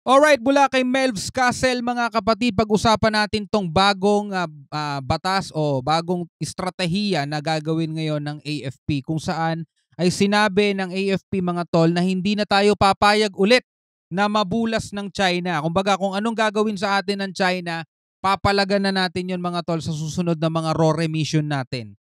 Alright, mula kay Melvs Castle mga kapatid, pag-usapan natin tong bagong batas o bagong estratehiya na gagawin ngayon ng AFP kung saan ay sinabi ng AFP mga tol na hindi na tayo papayag ulit na mabulas ng China. Kumbaga kung anong gagawin sa atin ng China, papalagan na natin yon mga tol sa susunod na mga raw remission natin.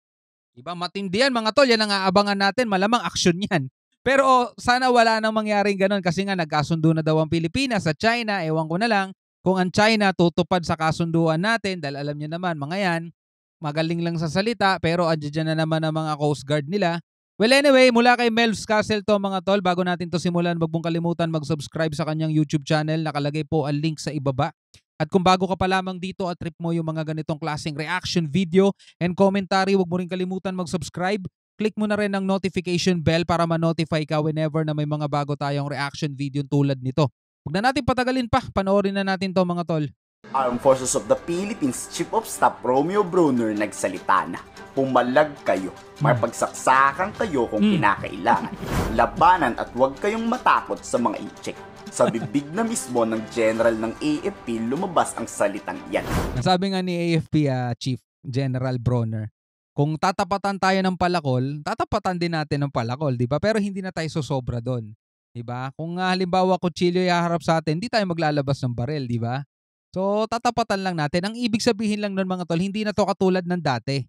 Diba? Matindi yan mga tol, yan ang aabangan natin, malamang aksyon yan. Pero sana wala nang mangyaring ganun kasi nga nagkasundo na daw ang Pilipinas sa China, ewan ko na lang kung ang China tutupad sa kasunduan natin dahil alam niyo naman mga yan, magaling lang sa salita pero andyan na naman ang mga Coast Guard nila. Well anyway, mula kay Melvs Castle to mga tol, bago natin to simulan, wag mong kalimutan mag-subscribe sa kanyang YouTube channel, nakalagay po ang link sa ibaba. At kung bago ka pa lamang dito at trip mo yung mga ganitong klaseng reaction video and commentary, huwag mo rin kalimutan mag-subscribe. Click mo na rin ang notification bell para ma-notify ka whenever na may mga bago tayong reaction video tulad nito. Huwag na natin patagalin pa, panoorin na natin to mga tol. Armed Forces of the Philippines Chief of Staff Romeo Brunner nagsalita na. Pumalag kayo, mapagsaksakang kayo kung kinakailangan. Labanan at huwag kayong matakot sa mga incheck. Sa bibig na mismo ng general ng AFP lumabas ang salitang yan. Nasabi nga ni AFP Chief General Brunner, kung tatapatan tayo ng palakol, tatapatan din natin ng palakol, di ba? Pero hindi na tayo sosobra doon, di ba? Kung halimbawa kutsilyo ihaharap sa atin, hindi tayo maglalabas ng barel, di ba? So tatapatan lang natin. Ang ibig sabihin lang nun mga tol, hindi na to katulad ng dati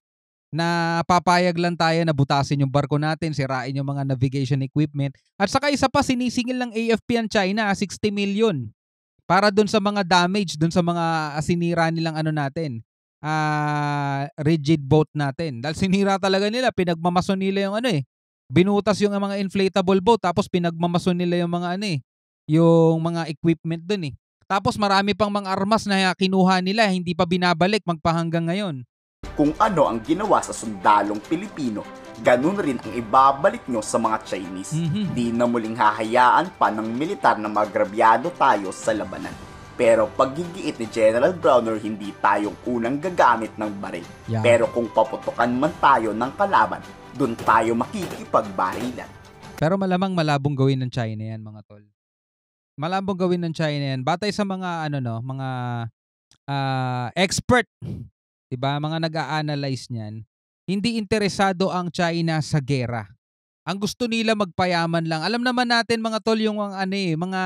na papayag lang tayo na butasin yung barko natin, sirain yung mga navigation equipment. At saka isa pa, sinisingil ng AFP ang China, 60 million para dun sa mga damage, dun sa mga sinira nilang ano natin, rigid boat natin. Dahil sinira talaga nila, pinagmamason nila yung binutas yung mga inflatable boat, tapos pinagmamason nila yung mga yung mga equipment dun . Tapos marami pang mga armas na kinuha nila, hindi pa binabalik magpahanggang ngayon. Kung ano ang ginawa sa sundalong Pilipino, ganun rin ang ibabalik nyo sa mga Chinese. Di na muling hahayaan pa ng militar na magrabyado tayo sa labanan. Pero paggigiit ni General Brunner, hindi tayong unang gagamit ng baril. Yeah. Pero kung paputukan man tayo ng kalaban, dun tayo makikipagbarilan. Pero malamang malabong gawin ng China yan mga tol. Malabong gawin ng China yan. Batay sa mga mga expert, 'di ba? Mga nag-a-analyze niyan. Hindi interesado ang China sa gera. Ang gusto nila magpayaman lang. Alam naman natin mga tol yung mga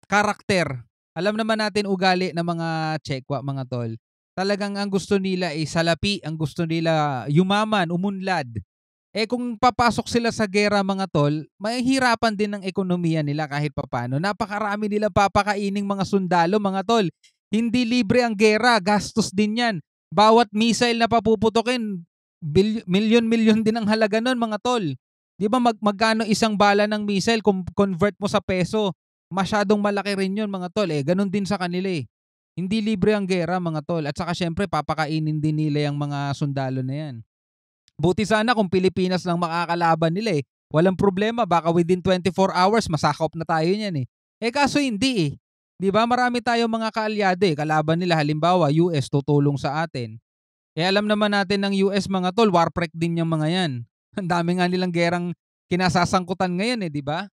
karakter. Alam naman natin ugali ng mga Chekwa mga tol. Talagang ang gusto nila ay salapi, ang gusto nila yumaman, umunlad. Kung papasok sila sa gera mga tol, mahihirapan din ang ekonomiya nila kahit papano. Napakarami nilang papakaining mga sundalo mga tol. Hindi libre ang gera, gastos din yan. Bawat missile na papuputokin, milyon-milyon din ang halaga nun mga tol. Di ba magkano isang bala ng missile kung convert mo sa peso? Masyadong malaki rin yun mga tol. Ganun din sa kanila . Hindi libre ang gera mga tol. At saka syempre papakainin din nila yung mga sundalo na yan. Buti sana kung Pilipinas lang makakalaban nila . Walang problema, baka within 24 hours masakop na tayo niyan . Kaso hindi . 'Di ba? Marami tayong mga kaalyado kalaban nila, halimbawa US tutulong sa atin. Alam naman natin ng US mga tol, warprek din yung mga yan. Ang dami nga nilang gerang kinasasangkutan ngayon 'di ba?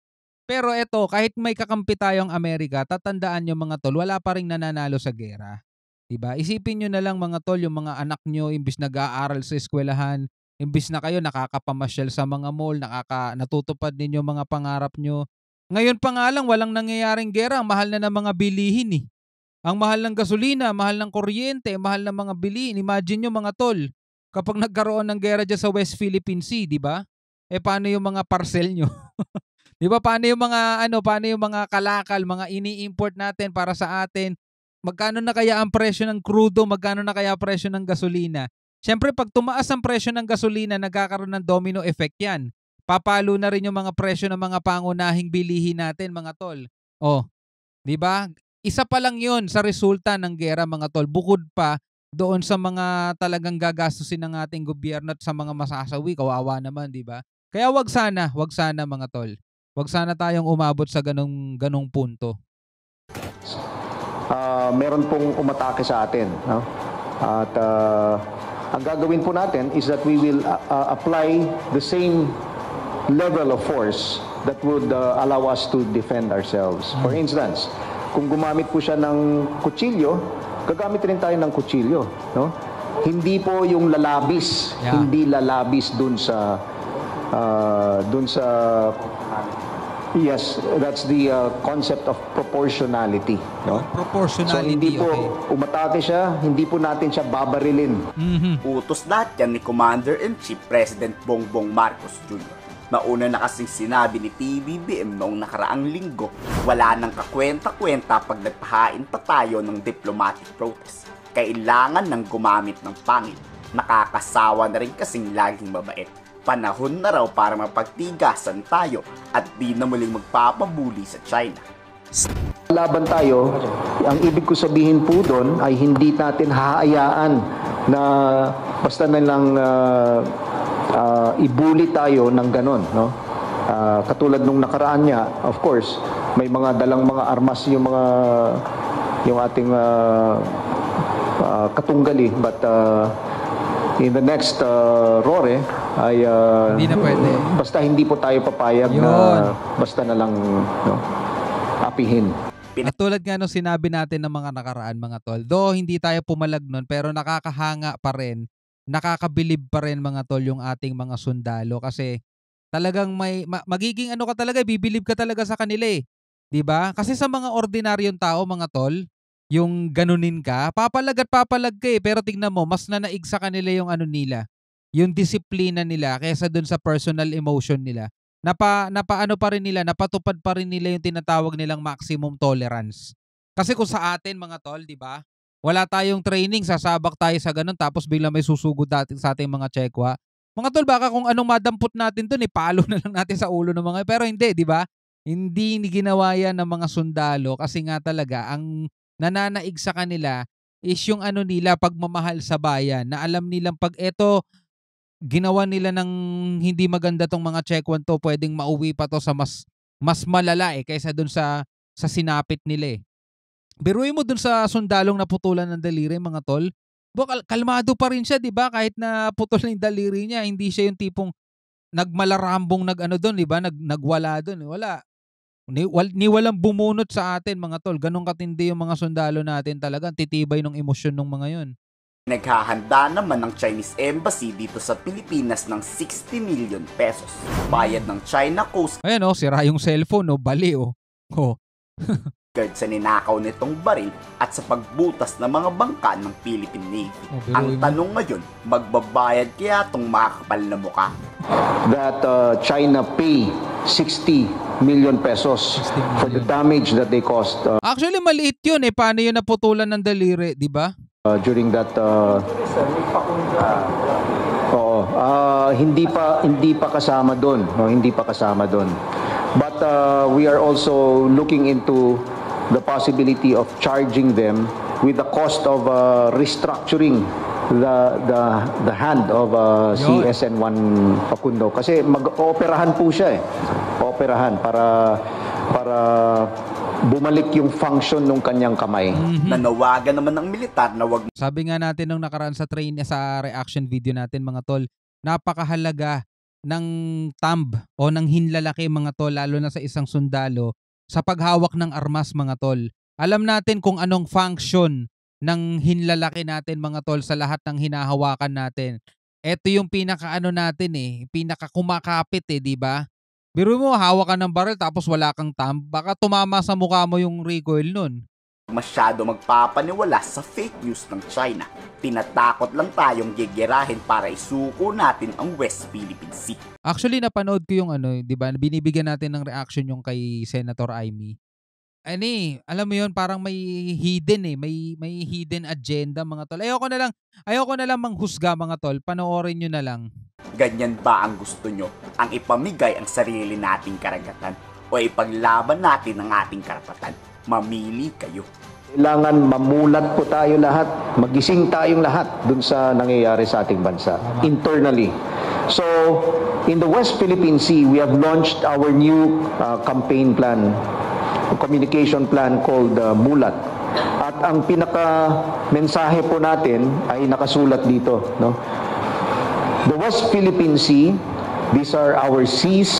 Pero eto, kahit may kakampi tayong Amerika, tatandaan yung mga tol, wala pa ring nananalo sa gera. 'Di ba? Isipin niyo na lang mga tol, yung mga anak niyo imbis nag-aaral sa eskwelahan, imbis na kayo nakakapamasyal sa mga mall, natutupad ninyo mga pangarap nyo. Ngayon pa nga lang walang nangyayaring gera, ang mahal na ng mga bilihin . Ang mahal ng gasolina, mahal ng kuryente, mahal ng mga bilihin. Imagine nyo mga tol, kapag nagkaroon ng gera dyan sa West Philippine Sea, di ba? Paano yung mga parcel nyo? Di ba? Paano yung mga kalakal, mga ini-import natin para sa atin? Magkano na kaya ang presyo ng crudo? Magkano na kaya presyo ng gasolina? Siyempre, pag tumaas ang presyo ng gasolina, nagkakaroon ng domino effect yan. Papalo na rin yung mga presyo ng mga pangunahing bilihin natin, mga tol. 'Di ba? Isa pa lang 'yon sa resulta ng gera, mga tol. Bukod pa doon sa mga talagang gagastusin ng ating gobyerno at sa mga masasawi, kawawa naman, 'di ba? Kaya wag sana mga tol. Wag sana tayong umabot sa ganong punto. Meron pong umatake sa atin, no? At ang gagawin po natin is that we will apply the same level of force that would allow us to defend ourselves. For instance, kung gumamit po siya ng kutsilyo, gagamit rin tayo ng kutsilyo, no? Hindi po yung lalabis, Yeah. hindi lalabis dun sa yes, that's the concept of proportionality, no? So Proportionality, hindi po okay. umatake siya, hindi po natin siya babarilin. Utos lahat yan ni Commander-in-Chief President Bongbong Marcos Jr. Nauna na kasing sinabi ni PBBM noong nakaraang linggo, wala nang kakwenta-kwenta pag nagpahain pa tayo ng diplomatic protest. Kailangan nang gumamit ng pangil. Nakakasawa na rin kasing laging mabait. Panahon na raw para mapagtigasan tayo at di na muling magpapabuli sa China. Laban tayo, ang ibig ko sabihin po doon ay hindi natin haayaan na basta na lang ibuli tayo ng ganon, no? Katulad nung nakaraan niya, of course, may mga dalang mga armas yung ating katunggali, but in the next RORE ay Hindi na pwede. basta hindi po tayo papayag Yun. na basta na lang, no, apihin. At tulad nga nung sinabi natin ng mga nakaraan, mga tol, though hindi tayo pumalag nun, pero nakakahanga pa rin, nakakabilib pa rin, mga tol, yung ating mga sundalo kasi talagang magiging ano ka talaga, bibilib ka talaga sa kanila eh. 'Di ba? Kasi sa mga ordinaryong tao, mga tol, yung ganunin ka, papalag at papalag ka eh, pero tingnan mo, mas nanaig sa kanila yung ano nila, yung disiplina nila kaysa dun sa personal emotion nila. Napaano pa rin nila, napatupad pa rin nila yung tinatawag nilang maximum tolerance. Kasi kung sa atin, mga tol, 'di ba? Wala tayong training, sasabak tayo sa ganun tapos bigla may susugod natin sa ating mga tsekwa. Mga tol, baka kung anong madampot natin dun, palo na lang natin sa ulo ng mga, pero hindi, 'di ba? Hindi ni ginawa yan ng mga sundalo kasi nga talaga ang nananaig sa kanila is yung ano nila, pagmamahal sa bayan, na alam nilang pag eto ginawa nila ng hindi maganda tong mga Chekwan to, pwedeng mauwi pa to sa mas malala kaysa dun sa sinapit nila eh. Biruin mo dun sa sundalong naputulan ng daliri, mga tol. Kalmado pa rin siya, 'di ba? Kahit na putol na yung daliri niya, hindi siya yung tipong nagmalarambong nag-ano doon, 'di ba? Nagwala doon, wala. Ni walang bumunot sa atin, mga tol. Ganong katindi yung mga sundalo natin talaga. Titibay ng emosyon ng mga 'yon. Naghahanda naman ng Chinese Embassy dito sa Pilipinas ng 60 million pesos. Bayad ng China Coast Ayan oh, sira yung cellphone, oh, bali oh. Oh. Guard sa ninakaw nitong baril at sa pagbutas ng mga bangka ng Philippine Navy. biruin Ang mo. tanong ngayon, magbabayad kaya tong makakapal na mukha? That China pay 60 million pesos 60 for the million. damage that they caused Actually, maliit yun eh. Paano yun naputulan ng daliri, di ba? during that hindi pa kasama doon, no, hindi pa kasama doon. But we are also looking into the possibility of charging them with the cost of restructuring the hand of Yun. CSN-1 Facundo kasi mag-operahan po siya operahan para bumalik yung function ng kanyang kamay. Nanawagan naman ng militar na wag Sabi nga natin nung nakaraan sa sa reaction video natin, mga tol, napakahalaga ng thumb o ng hinlalaki, mga tol, lalo na sa isang sundalo sa paghawak ng armas, mga tol. Alam natin kung anong function ng hinlalaki natin, mga tol, sa lahat ng hinahawakan natin. Ito yung pinakaano natin pinaka kumakapit di ba? Biro mo, hawak ka ng baril tapos wala kang thumb, baka tumama sa mukha mo yung recoil nun. masyado magpapaniwala sa fake news ng China. Tinatakot lang tayong gigirahin para isuko natin ang West Philippine Sea. Actually, napanood ko yung 'di ba? Binibigyan natin ng reaction yung kay Senator Amy. Alam mo yun, parang may hidden may hidden agenda, mga tol. Ayoko na lang manghusga, mga tol. Panoorin niyo na lang. Ganyan ba ang gusto nyo? Ang ipamigay ang sarili nating karagatan o ipaglaban natin ang ating karapatan? Mamili kayo. Kailangan mamulat po tayo lahat, magising tayong lahat dun sa nangyayari sa ating bansa, internally. So, in the West Philippine Sea, we have launched our new campaign plan, communication plan called Mulat. At ang pinaka-mensahe po natin ay nakasulat dito. No? The West Philippine Sea, these are our seas,